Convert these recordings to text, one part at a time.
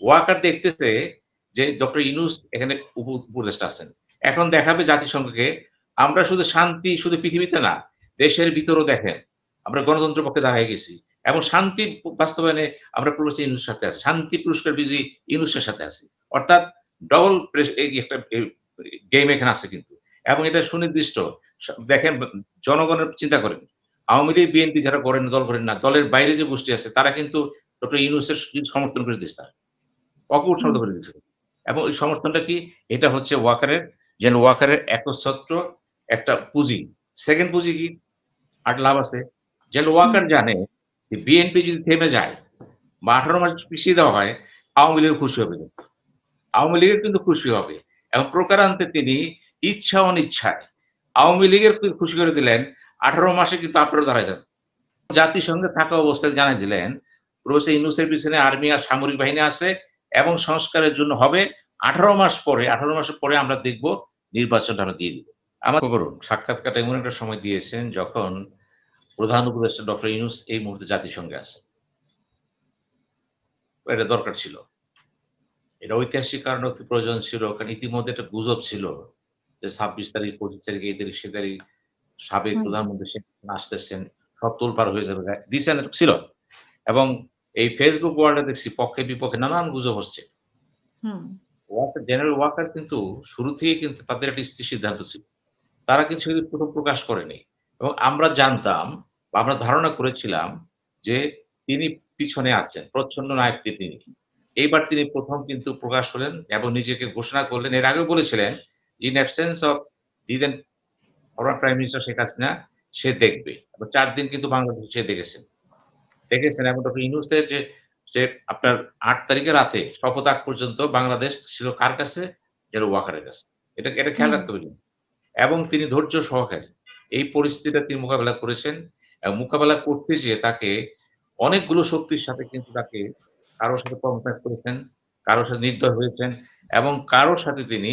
ওয়াকার দেখতেছে যে ডক্টর ইউনূস এখানে উপদেষ্টা আছেন। এখন দেখাবে জাতিসংঘকে আমরা শুধু শান্তি শুধু পৃথিবীতে না, দেশের ভিতরেও দেখেন। আমরা গণতন্ত্রের পক্ষে দাঁড়ায় গেছি। এবং শান্তি বাস্তবায়নে আমরা প্রফেসর ইউনূসের সাথে আছি। শান্তি পুরস্কার বিজয়ী ইউনূসের সাথে আছি। অর্থাৎ ডবল এই একটা গেম এখানে আছে কিন্তু। এবং এটা সুনির্দিষ্ট। দেখেন জনগণের চিন্তা করেন। আওয়ামী লীগ, বিএনপি যারা করেন, দল করেন না, দলের বাইরে যে গোষ্ঠী আছে তারা কিন্তু ডক্টর ইউনূসের সমর্থন করে দিচ্ছে তারা। অকুৎসাহিত করে দিচ্ছে। এবং ওই সমর্থনটা কি? এটা হচ্ছে ওয়াকারের ওয়াকারের একচ্ছত্র একটা পুঁজি। সেকেন্ড পুঁজি কি? আর লাভ আছে। ওয়াকার জানে যে বিএনপি যদি থেমে যায় বা ১৮ মাস পিছিয়ে দেওয়া হয়, আওয়ামী লীগ খুশি হবে কিন্তু। আওয়ামী লীগের কিন্তু খুশি হবে। এবং প্রকারান্তে তিনি ইচ্ছা অনিচ্ছায় আওয়ামী লীগের খুশি করে দিলেন, ১৮ মাসে কিন্তু আপনারাও দাঁড়ায় যান। জাতিসংঘে থাকা অবস্থায় জানাই দিলেন, প্রফেসর ইউনূসের পিছনে আর্মি আর সামরিক বাহিনী আছে এবং সংস্কারের জন্য হবে ১৮ মাস পরে, ১৮ মাসের পরে আমরা দেখব নির্বাচনটা আমরা দিয়ে দিব। আমার করুন সাক্ষাৎকারটা এমন একটা সময় দিয়েছেন যখন প্রধান উপদেষ্টা ডক্টর ইউনূস এই মুহূর্তে জাতিসংঘে আছেন। এটা দরকার ছিল। এটা ঐতিহাসিক কারণে অতি প্রয়োজন ছিল। কারণ ইতিমধ্যে একটা গুজব ছিল যে ২৬ তারিখ, ২৫ তারিখ, এই তারিখ, সে তারিখ সাবেক প্রধানমন্ত্রী শেখ হাসিনা আসতেছেন, সব তোলপাড় হয়ে যাবে। দিছেন ছিল। এবং এই ফেসবুক ওয়ার্ল্ডে দেখছি পক্ষে বিপক্ষে নানান গুজব হচ্ছে। জেনারেল ওয়াকার কিন্তু শুরু থেকেই কিন্তু তাদের একটা স্থির সিদ্ধান্ত ছিল। তারা কিছু প্রথম প্রকাশ করেনি। এবং আমরা জানতাম বা আমরা ধারণা করেছিলাম যে তিনি পিছনে আছেন। প্রচ্ছন্ন নায়ক তিনি। এইবার তিনি প্রথম কিন্তু প্রকাশ হলেন এবং নিজেকে ঘোষণা করলেন। এর আগেও বলেছিলেন, in absence of the then former prime minister Sheikh Hasina সে দেখবে। এবং ৪ দিন কিন্তু বাংলাদেশে সে দেখেছেন এবং ডক্টর ইউনূসের যে আপনার ৮ তারিখের রাতে শপথ আগ পর্যন্ত বাংলাদেশ ছিল কার কাছে? ওয়াকারের কাছে। এটা খেয়াল রাখতে হবে কিন্তু। এবং তিনি ধৈর্য সহকারে এই পরিস্থিতিটা তিনি মোকাবেলা করেছেন এবং মোকাবেলা করতে যেয়ে তাকে অনেকগুলো শক্তির সাথে কিন্তু তাকে কারো সাথে কম্প্রোমাইজ করেছেন, কারো সাথে নির্দয় হয়েছেন এবং কারো সাথে তিনি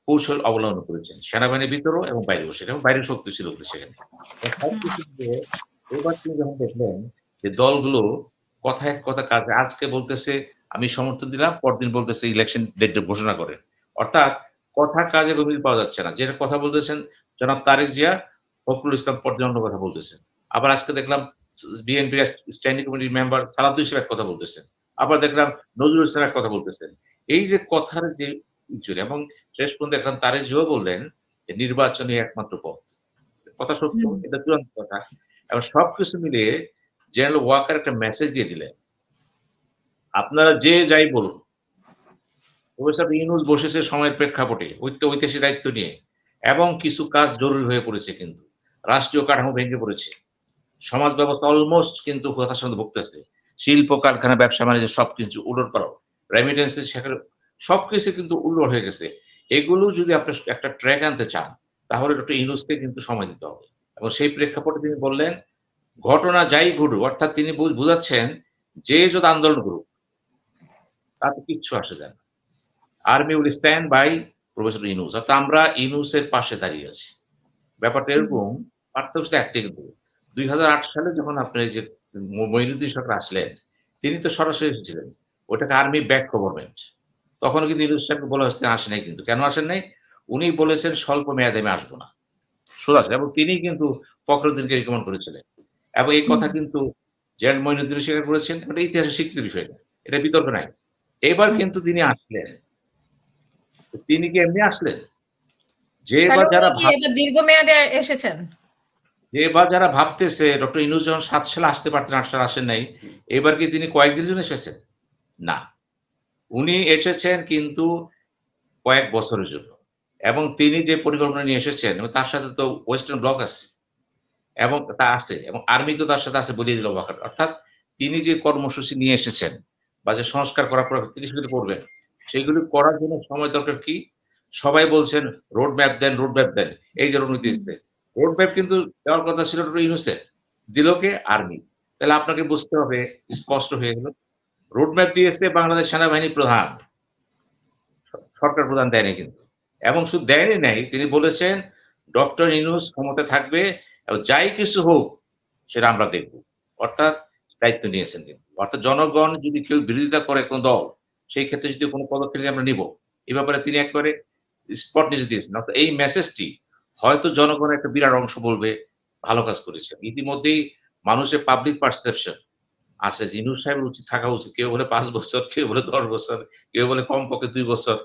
কৌশল অবলম্বন করেছেন। সেনাবাহিনীর ভিতরেও এবং বাইরেও সেটা এবং বাইরের শক্তি ছিল কিন্তু সেখানে। সবকিছু মিলিয়ে এবার তিনি যখন দেখলেন যে দলগুলো কথায় কথা কাজে আজকে বলতেছে আমি সমর্থন দিলাম, পরদিন বলতেছে ইলেকশন ডেট ঘোষণা করেন। অর্থাৎ কথা কাজে মিল পাওয়া যাচ্ছে না। যেটা কথা বলতেছেন জনাব তারেক জিয়া, ফখরুল ইসলাম পরদিন অন্য কথা বলতেছেন। আবার আজকে দেখলাম বিএনপির স্ট্যান্ডিং কমিটির মেম্বার সালাউদ্দিন সাহেব এক কথা বলতেছেন। আবার দেখলাম নজরুল ইসলাম এক কথা বলতেছেন। এই যে কথার যে এবং শেষ পর্যন্ত দেখলাম তারেক জিয়াও বললেন যে নির্বাচনই একমাত্র পথ। কথা সত্য, এটা চূড়ান্ত কথা। এবং সবকিছু মিলিয়ে জেনারেল ওয়াকার একটা মেসেজ দিয়ে দিলেন। আপনারা যে যাই বলুন, প্রফেসর ইউনূস বসেছে সময়ের প্রেক্ষাপটে ঐতিহাসিক দায়িত্ব নিয়ে এবং কিছু কাজ জরুরি হয়ে পড়েছে কিন্তু। রাষ্ট্রীয় কাঠামো ভেঙে পড়েছে। সমাজ ব্যবস্থা অলমোস্ট কিন্তু হতাশার মধ্যে ভুগতেছে। শিল্প, কারখানা, ব্যবসা-বাণিজ্য সবকিছু উলটপালট। রেমিটেন্সের সেখানে সবকিছু কিন্তু উল্লড় হয়ে গেছে। এগুলো যদি আপনি একটা ট্র্যাক আনতে চান, তাহলে ডক্টর ইউনূসকে কিন্তু সময় দিতে হবে। এবং সেই প্রেক্ষাপটে তিনি বললেন, ঘটনা যাই ঘটুক, অর্থাৎ তিনি বুঝাচ্ছেন যে যত আন্দোলন করুক, তাতে কিচ্ছু আসে যায় না। Army will stand by professor Yunus. অর্থাৎ আমরা ইউনূসের পাশে দাঁড়িয়ে আছি। ব্যাপারটা এরকম, পার্থক্য একটাই কিন্তু। ২০০৮ সালে যখন আপনার এই যে মঈনুদ্দিন সরকার আসলেন, তিনি তো সরাসরি এসেছিলেন। ওটাকে আর্মি ব্যাক গভর্নমেন্ট। তখনও কিন্তু ইউনূস সাহেবকে বলা হয়েছে আসেন নাই কিন্তু। কেন আসেন নাই? উনি বলেছেন স্বল্প মেয়াদে আমি আসব না। সোজা এবং তিনিই কিন্তু ফখরুদ্দিনকে রিকমেন্ড করেছিলেন। এবং এই কথা কিন্তু জেনারেল মঈনুদ্দিন স্বীকার করেছেন। এটা ইতিহাসের স্বীকৃত বিষয় না। এটা বিতর্ক নাই। এবার কিন্তু তিনি আসলেন। তিনি কি এমনি আসলেন? যে বা যারা দীর্ঘমেয়াদে এসেছেন। এবার যারা ভাবতেছে ডক্টর ইউনূস যখন ৭ সালে আসতে পারতেন, ৮ সালে আসেন নাই। এবার কি তিনি কয়েকদিনের জন্য এসেছেন? না। উনি এসেছেন কিন্তু কয়েক বছরের জন্য। এবং তিনি যে পরিকল্পনা নিয়ে এসেছেন তার সাথে তো ওয়েস্টার্ন ব্লক আছে। এবং তা আছে এবং আর্মি তো তার সাথে আছে বলিয়ে দিল ওয়াকার। অর্থাৎ তিনি যে কর্মসূচি নিয়ে এসেছেন বা যে সংস্কার করার পর তিনি সেগুলো করবেন। সেগুলি করার জন্য সময় দরকার কি? সবাই বলছেন রোড ম্যাপ দেন, রোড ম্যাপ দেন। এই যে রণনীতি এসছে। রোড ম্যাপ কিন্তু দেওয়ার কথা ছিল ডক্টর ইউনূসের। দিল কে? আর্মি। তাহলে আপনাকে বুঝতে হবে স্পষ্ট হয়ে গেল। রোড ম্যাপ দিয়েছে বাংলাদেশ সেনাবাহিনী প্রধান। সরকার প্রধান দেয়নি কিন্তু। এবং শুধু দেয়নি নাই, তিনি বলেছেন ডক্টর ইউনূস ক্ষমতায় থাকবে এবং যাই কিছু হোক সেটা আমরা দেখব। অর্থাৎ দায়িত্ব নিয়েছেন কিন্তু। অর্থাৎ জনগণ যদি কেউ বিরোধিতা করে কোন দল, সেই ক্ষেত্রে যদি কোনো পদক্ষেপ নিলে আমরা নিব। এ ব্যাপারে তিনি একেবারে স্পট নিউজ দিয়েছেন। অর্থাৎ এই মেসেজটি হয়তো জনগণের একটা বিরাট অংশ বলবে ভালো কাজ করেছেন। ইতিমধ্যেই মানুষের পাবলিক পারসেপশন আছে যে ইউনূস সাহেবের উচিত থাকা উচিত। কেউ বলে ৫ বছর, কেউ বলে ১০ বছর, কেউ বলে কমপক্ষে ২ বছর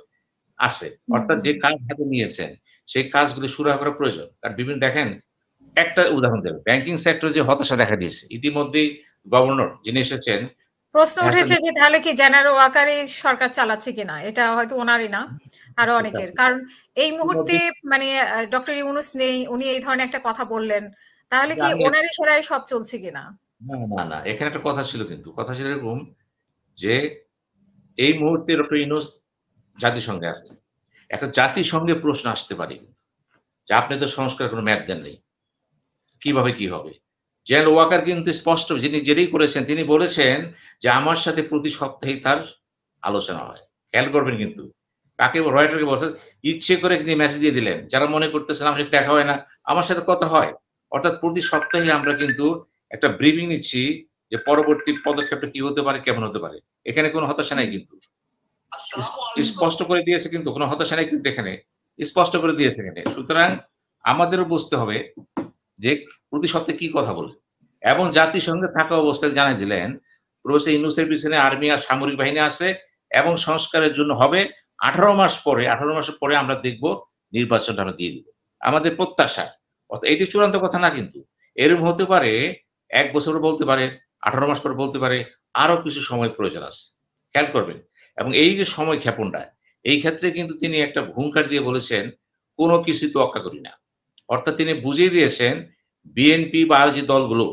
আছে। হুম, অর্থাৎ হুম। যে কাজ হাতে নিয়েছেন, সেই কাজগুলো সুরাহা করা প্রয়োজন। আর বিভিন্ন দেখেন একটা উদাহরণ দেব। ব্যাংকিং সেক্টরে যে হতাশা দেখা দিয়েছে। ইতিমধ্যেই গভর্নর যিনি এসেছেন প্রশ্ন হ্যাসান উঠেছে যে তাহলে কি জেনারেল ওয়াকারই সরকার চালাচ্ছে কিনা? এটা হয়তো উনারই না, আরো অনেকের। কারণ এই মুহূর্তে ইতিমধ্যেই মানে ডক্টর ইউনূস নেই, উনি এই ধরনের একটা কথা বললেন। তাহলে কি আমি ওনার ইশারায় সব চলছে কিনা? না। এখানে একটা কথা ছিল কিন্তু। কথা ছিল এরকম যে এই মুহূর্তে ডক্টর ইউনূস জাতিসংঘে আছেন। এখন জাতিসংঘে প্রশ্ন আসতে পারে যে আপনি তো সংস্কারের কোনো মেয়াদ দেন নাই। কিভাবে কি হবে? জেনারেল ওয়াকার কিন্তু স্পষ্ট যিনি যেটাই করেছেন তিনি বলেছেন যে আমার সাথে প্রতি সপ্তাহেই তার আলোচনা হয়। খেয়াল করবেন কিন্তু। কাকে রয়টারকে বলছে ইচ্ছে করে তিনি মেসেজ দিয়ে দিলেন। যারা মনে করতেছেন আমার সাথে দেখা হয় না, আমার সাথে কথা হয়। অর্থাৎ প্রতি সপ্তাহে আমরা কিন্তু একটা ব্রিফিং নিচ্ছি যে পরবর্তী পদক্ষেপটা কি হতে পারে, কেমন হতে পারে। এখানে কোনো হতাশা নাই হুম। কিন্তু। স্পষ্ট করে দিয়েছে কিন্তু কোনো হতাশা নাই কিন্তু এখানে। স্পষ্ট করে দিয়েছে এখানে। সুতরাং আমাদেরও বুঝতে হবে যে প্রতি সপ্তাহে কি কথা বলে এবং জাতিসংঘে থাকা অবস্থায় জানাই দিলেন প্রফেসর ইউনূসের পিছনে আর্মি আর সামরিক বাহিনী আছে এবং সংস্কারের জন্য হবে 18 মাস পরে 18 মাসের পরে আমরা দেখব নির্বাচনটা আমরা দিয়ে দিব। আমাদের প্রত্যাশা। অর্থাৎ এটি চূড়ান্ত কথা না কিন্তু। এরকম হতে পারে ১ বছর বলতে পারে, 18 মাস পরে বলতে পারে, আরো কিছু সময় প্রয়োজন আছে। খেয়াল করবেন। এবং এই যে সময় ক্ষেপণটা, এই ক্ষেত্রে কিন্তু তিনি একটা হুঙ্কার দিয়ে বলেছেন, "কোন কিছুই তোয়াক্কা করি না।" অর্থাৎ তিনি বুঝিয়ে দিয়েছেন বিএনপি বা যে দলগুলো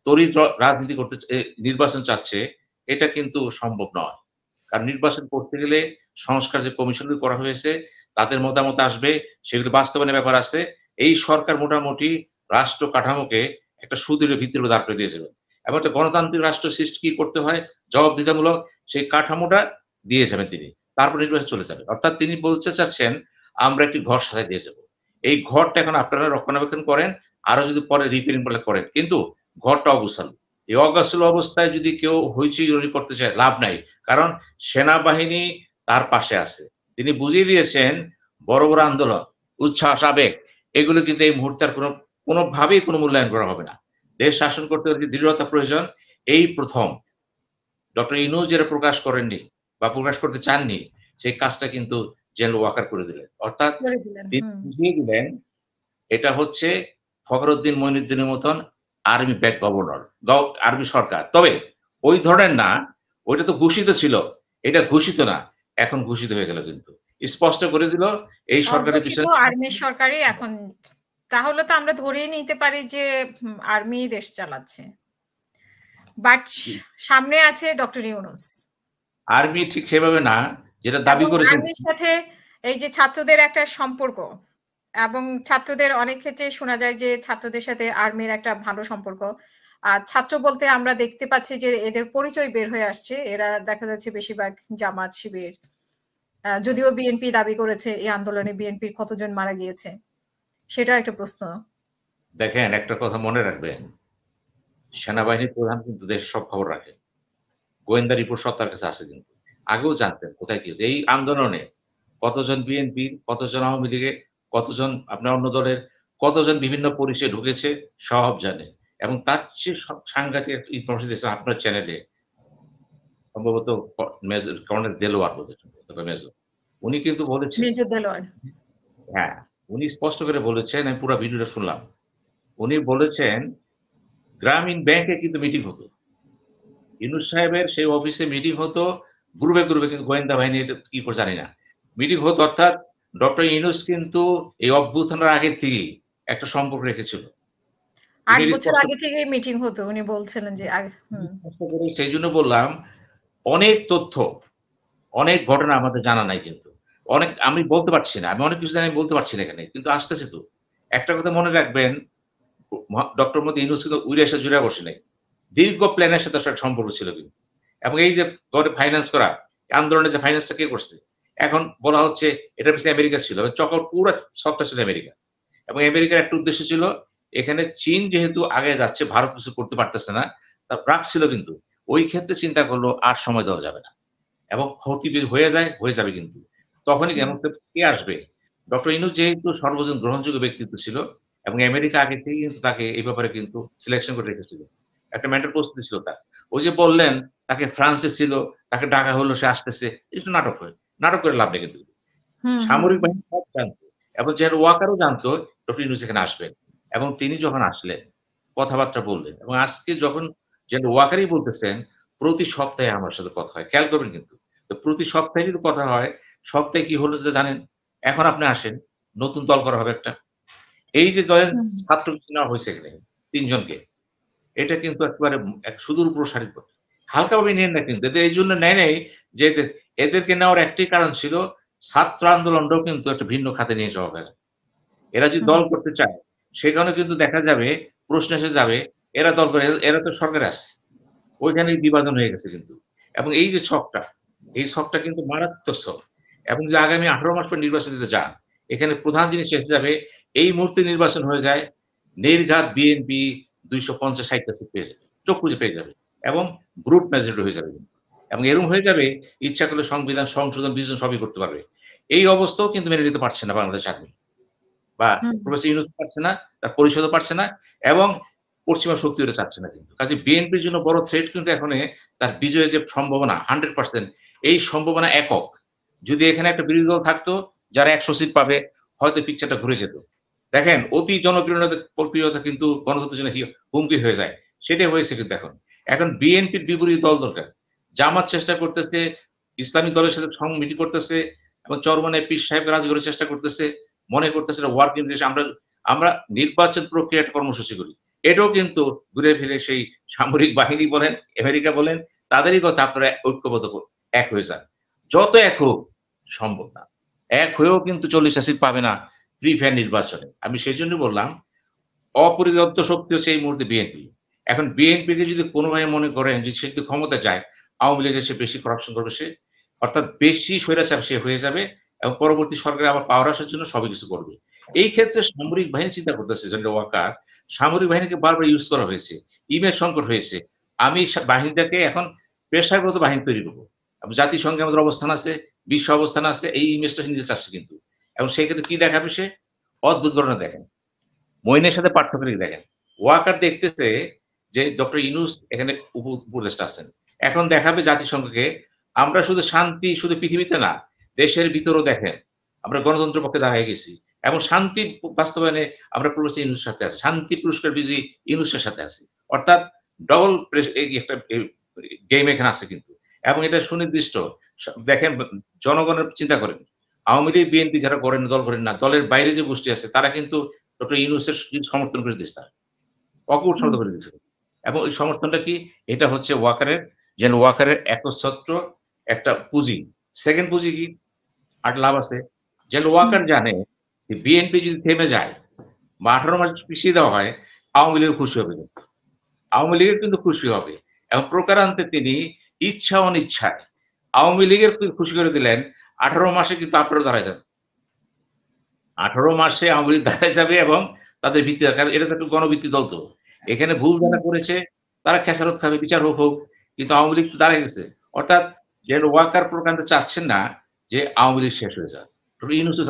তড়িৎ রাজনীতি করতে নির্বাচন চাচ্ছে, এটা কিন্তু সম্ভব নয়। কারণ নির্বাচন করতে গেলে সংস্কার যে কমিশনগুলো করা হয়েছে, তাদের মতামত আসবে, সেগুলো বাস্তবায়নের ব্যাপার আছে। এই সরকার মোটামুটি রাষ্ট্র কাঠামোকে একটা সুদৃঢ় ভিত্তির উপর দাঁড় করে দিয়ে যাবেন। এবং একটা গণতান্ত্রিক রাষ্ট্র সৃষ্টি কি করতে হয়? জবাবদিহিতামূলক সেই কাঠামোটা দিয়ে যাবেন তিনি। তারপর নির্বাচন চলে যাবে। অর্থাৎ তিনি বলতে চাচ্ছেন, আমরা একটি ঘর সাজায় দিয়ে যাব। এই ঘরটা এখন আপনারা রক্ষণাবেক্ষণ করেন, আরো যদি পরে রিপেয়ারিং বলে করেন। কিন্তু ঘরটা অগোছালো। এই অগোছালো অবস্থায় যদি কেউ হইচই করতে চায় লাভ নাই। কারণ সেনাবাহিনী তার পাশে আছে। তিনি বুঝিয়ে দিয়েছেন বড় আন্দোলন, উচ্ছ্বাস, আবেগ এগুলো কিন্তু এই মুহূর্তে আর কোনোভাবেই কোনো মূল্যায়ন করা হবে না। দেশ শাসন করতে হলে যে দৃঢ়তা প্রয়োজন, এই ১ম ডক্টর ইউনূস যেটা প্রকাশ করেননি বা প্রকাশ করতে চাননি, সেই কাজটা কিন্তু জেনারেল ওয়াকার করে দিলেন। অর্থাৎ করে দিলেন। তিনি হুম। বুঝিয়ে দিলেন এটা হচ্ছে ফখরুদ্দিন মইনুদ্দিনের মতন আর্মি ব্যাক গভর্নর, আর্মি সরকার। তবে ওই ধরনের না, ওইটা তো ঘোষিত ছিল। এটা ঘোষিত না। এখন ঘোষিত হয়ে গেল কিন্তু। স্পষ্ট করে দিল এই সরকারের অঘোষিত পিছনে আর্মির সরকারই এখন তাহলে তো আমরা ধরেই নিতে পারি যে আর্মি দেশ চালাচ্ছে। বাট সামনে আছে ডক্টর ইউনূস। আর্মি ঠিক সেভাবে না, যেটা দাবি এবং করেছেন আর্মির সাথে এই যে ছাত্রদের একটা সম্পর্ক এবং ছাত্রদের অনেক ক্ষেত্রে শোনা যায় যে ছাত্রদের সাথে আর্মির একটা ভালো সম্পর্ক। আর ছাত্র বলতে আমরা দেখতে পাচ্ছি যে এদের পরিচয় বের হয়ে আসছে। এরা দেখা যাচ্ছে বেশিরভাগ জামাত শিবির। যদিও বিএনপি দাবি করেছে এই আন্দোলনে বিএনপির কতজন মারা গিয়েছে। সেটাও একটা প্রশ্ন। দেখেন একটা কথা মনে রাখবেন, সেনাবাহিনীর প্রধান কিন্তু দেশের সব খবর রাখে। গোয়েন্দা রিপোর্ট সব তার কাছে আছে কিন্তু। আগেও জানতেন কোথায় কি হচ্ছে। এই আন্দোলনে কতজন বিএনপির, কতজন আওয়ামী লীগের, কতজন আপনার অন্য দলের, কতজন বিভিন্ন পরিচয়ে ঢুকেছে সব জানে। এবং তার চেয়ে সাংঘাতিক একটা ইনফরমেশন দিয়েছে আপনার চ্যানেলে সম্ভবত মেজর কর্নেল দেলোয়ার বোধহয় অথবা মেজর। উনি কিন্তু বলেছেন মেজর দেলোয়ার। হ্যাঁ, উনি স্পষ্ট করে বলেছেন, আমি পুরা ভিডিওটা শুনলাম। উনি বলেছেন গ্রামীণ ব্যাংকে কিন্তু মিটিং হতো। ইউনূস সাহেবের সেই অফিসে মিটিং হতো গ্রুপে কিন্তু গোয়েন্দা বাহিনী এটা কি করে জানি না। মিটিং হতো অর্থাৎ ডক্টর ইউনূস কিন্তু এই অভ্যুত্থানের আগের থেকেই একটা সম্পর্ক রেখেছিল। ৮ উনি বছর স্পষ্ট আগে থেকেই মিটিং হতো। উনি বলছিলেন যে হুম। স্পষ্ট করে সেইজন্য বললাম অনেক তথ্য, অনেক ঘটনা আমাদের জানা নাই কিন্তু। আমি বলতে পারছি না। আমি অনেক কিছু জানি বলতে পারছি না এখানে। কিন্তু আসতেছে তো। একটা কথা মনে রাখবেন ডক্টর মোহাম্মদ ইউনূস কিন্তু উইরা এসে জুড়ে বসে নাই। দীর্ঘ প্ল্যানের সাথে তার সম্পর্ক ছিল কিন্তু। এবং এই যে ফাইন্যান্স করা, আন্দোলনের যে ফাইন্যান্সটা কে করছে? এখন বলা হচ্ছে এটার পিছনে আমেরিকা ছিল। পুরা ছকটা ছিল আমেরিকা। এবং আমেরিকার একটা উদ্দেশ্য ছিল এখানে চীন যেহেতু আগে যাচ্ছে, ভারত কিছু করতে পারতেছে না। তার রাগ ছিল কিন্তু। ওই ক্ষেত্রে চিন্তা করল আর সময় দেওয়া যাবে না। এবং ক্ষতি হয়ে যাবে কিন্তু। তখনই কেন কে আসবে? ডক্টর ইউনূস যেহেতু সর্বজন গ্রহণযোগ্য ব্যক্তিত্ব ছিল এবং আমেরিকা আগে থেকেই কিন্তু তাকে এই ব্যাপারে কিন্তু সিলেকশন করে রেখেছিল। একটা মেন্টর প্রস্তুতি ছিল তার। ওই যে বললেন তাকে ফ্রান্সে ছিল, তাকে ডাকা হলো সে আসতেছে। এটা নাটক হয়। নাটক করে লাভ নেই কিন্তু। হুম, হুম, সামরিক হুম। বাহিনী সব জানতো এবং জেনারেল ওয়াকারও জানতো ডক্টর ইউনূস এখানে আসবেন। এবং তিনি যখন আসলেন, কথাবার্তা বললেন এবং আজকে যখন জেনারেল ওয়াকারই বলতেছেন, "প্রতি সপ্তাহে আমার সাথে কথা হয়।" খেয়াল করবেন কিন্তু। তো প্রতি সপ্তাহে যদি কথা হয়, সপ্তাহে কি হলো যে জানেন? এখন আপনি আসেন, নতুন দল করা হবে একটা। এই যে ধরেন হুম, ছাত্র নেওয়া হয়েছে এখানে ৩ জনকে। এটা কিন্তু একেবারে এক সুদূর প্রসারী হালকাভাবে নিয়েন না কিন্তু। এদের এইজন্য নেয় নাই যে এদেরকে নেওয়ার একটাই কারণ ছিল ছাত্র আন্দোলনটাও কিন্তু একটা ভিন্ন খাতে নিয়ে যাওয়া হবে। এরা যদি হুম, দল করতে চায়, সেখানেও কিন্তু দেখা যাবে প্রশ্ন এসে যাবে, এরা দল করে, এরা তো সরকারে আছে। ওইখানেই বিভাজন হয়ে গেছে কিন্তু। এবং এই যে ছকটা, এই ছকটা কিন্তু মারাত্মক ছক। এবং যে আগামী ১৮ মাস পর নির্বাচন দিতে যান, এখানে প্রধান জিনিস এসে যাবে, এই মুহূর্তে নির্বাচন হয়ে যায়, নির্ঘাত বিএনপি ২৫০-৬০ টা সিট পেয়ে যাবে। চোখ বুজে পেয়ে যাবে। এবং ব্রুট মেজরিটি হয়ে যাবে কিন্তু। এবং এরকম হয়ে যাবে, ইচ্ছা করলে সংবিধান সংশোধন, বিয়োজন সবই করতে পারবে। এই অবস্থাও কিন্তু মেনে নিতে পারছে না বাংলাদেশ আর্মি। বা হুম, প্রফেসর ইউনূস পারছে না, তার পরিষদও পারছে না এবং পশ্চিমা শক্তি ওটা চাচ্ছে না কিন্তু। কাজেই বিএনপির জন্য বড় থ্রেট কিন্তু এখানে তার বিজয়ের যে সম্ভাবনা 100% এই সম্ভাবনা একক। যদি এখানে একটা বিরোধী দল থাকতো যারা ১০০ সিট পাবে হয়তো পিকচারটা ঘুরে যেত। দেখেন অতি জনপ্রিয়তা কিন্তু গণতন্ত্রের জন্য হুমকি হয়ে যায়। সেটাই হয়েছে কিন্তু এখন। এখন বিএনপির বিপরীত দল দরকার। জামাত চেষ্টা করতেছে, ইসলামিক দলের সাথে মিটিং করতেছে এবং চরমনায় পীর সাহেবকে রাজি করার চেষ্টা করতেছে। মনে করতেছে এটা ওয়ার্কিং দেশ আমরা আমরা নির্বাচন প্রক্রিয়া একটা কর্মসূচি করি। এটাও কিন্তু ঘুরে ফিরে সেই সামরিক বাহিনী বলেন, আমেরিকা বলেন, তাদেরই কথা আপনারা ঐক্যবদ্ধ এক হয়ে যান। যত এক হোক সম্ভব না। এক হয়েও কিন্তু ৪০ টা সিট পাবে না ফ্রি ফেয়ার নির্বাচনে। আমি সেজন্য বললাম অপরিবর্ত শক্তি হচ্ছে এই মুহূর্তে বিএনপি। এখন বিএনপিকে যদি কোনোভাবে মনে করেন যে সে যদি ক্ষমতায় যায়, আওয়ামী লীগের সে বেশি করাপশন করবে সে। অর্থাৎ বেশি স্বৈরাচার সে হয়ে যাবে এবং পরবর্তী সরকারে আবার পাওয়ার আসার জন্য সবই কিছু করবে। এই ক্ষেত্রে সামরিক বাহিনী চিন্তা করতেছে জেনারেল ওয়াকার, সামরিক বাহিনীকে বারবার ইউজ করা হয়েছে। ইমেজ সংকট হয়েছে। আমি বাহিনীটাকে এখন পেশাগত বাহিনী তৈরি করব। এবং জাতিসংঘে আমাদের অবস্থান আছে, বিশ্ব অবস্থান আছে, এই ইমেজটা সে নিতে চাচ্ছে কিন্তু। এবং সেই ক্ষেত্রে কি দেখাবে সে? অদ্ভুত ঘটনা দেখেন। মঈনের সাথে পার্থক্য কি দেখেন। ওয়াকার দেখতেছে যে ডক্টর ইউনূস এখানে উপদেষ্টা আছেন। এখন দেখাবে জাতিসংঘকে আমরা শুধু শান্তি শুধু পৃথিবীতে না, দেশের ভিতরেও দেখেন। আমরা গণতন্ত্রের পক্ষে দাঁড়ায় গেছি। এবং শান্তি বাস্তবায়নে আমরা প্রফেসর ইউনূসের সাথে আছি। শান্তি পুরস্কার বিজয়ী ইউনূসের সাথে আছি। অর্থাৎ ডবল এই একটা গেম এখানে আছে কিন্তু। এবং এটা সুনির্দিষ্ট। দেখেন জনগণের চিন্তা করেন। আওয়ামী লীগ, বিএনপি যারা করেন দল করেন না, দলের বাইরে যে গোষ্ঠী আছে তারা কিন্তু ডক্টর ইউনূসের সমর্থন করে দিয়েছে তারা। অকূট হুম, সমর্থন করে দিয়েছে। এবং ওই সমর্থনটা কি? এটা হচ্ছে ওয়াকারের জেনারেল ওয়াকারের একচ্ছত্র একটা পুঁজি। 2nd পুঁজি কি? আর লাভ আছে। জেনারেল হুম, ওয়াকার জানে যে বিএনপি যদি থেমে যায় বা ১৮ মাস পিছিয়ে দেওয়া হয়, আওয়ামী লীগও খুশি হবে কিন্তু। আওয়ামী লীগের কিন্তু খুশি হবে। এবং প্রকারান্তে তিনি ইচ্ছা অনিচ্ছায় আওয়ামী লীগের খুশি করে দিলেন। ১৮ মাসে কিন্তু আপনারও দাঁড়ায় যাবে। ১৮ মাসে আওয়ামী লীগ দাঁড়ায় যাবে এবং তাদের ভিত্তি কারণ এটা তো একটা গণভিত্তি দল তো। এখানে ভুল হুম। যারা করেছে তারা খেসারত খাবে, বিচার হোক। কিন্তু আওয়ামী লীগ তো দাঁড়ায় গেছে। অর্থাৎ জেনারেল ওয়াকার প্রকারান্তে চাচ্ছেন না যে আওয়ামী লীগ শেষ হয়ে যাক। ডক্টর ইউনূসও